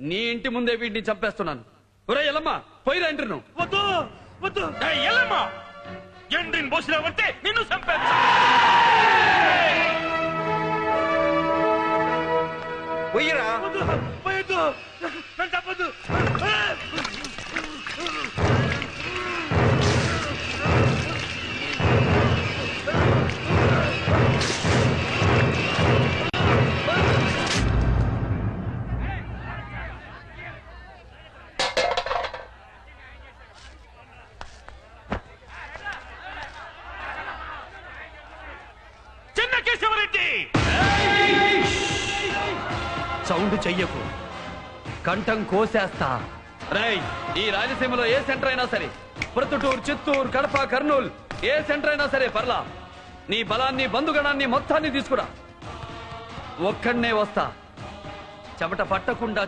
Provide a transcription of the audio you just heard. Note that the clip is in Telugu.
నీ ఇంటి ముందే వీడిని చంపేస్తున్నాను. ఒరే ఎల్లమ్మ, పోయిరా ఎంట్రీను. వద్దు వద్దు ఎల్లమ్మా, ఎండ్రిని పోసినావంటే నిన్ను చంపేస్తా. పోయిరా. వద్దు పోయొద్దు, నన్ను చంపొద్దు. సౌండ్ చెయ్యకు, కంఠం కోసేస్తా. రేయ్, ఈ రాయలసీమలో ఏ సెంటర్ అయినా సరే, ప్రొద్దుటూరు, చిత్తూరు, కడప, కర్నూలు, ఏ సెంటర్ అయినా సరే పర్లా, నీ బలాన్ని, బంధుగణాన్ని మొత్తాన్ని తీసుకురా. ఒక్కడనే వస్తా. చెమట పట్టకుండా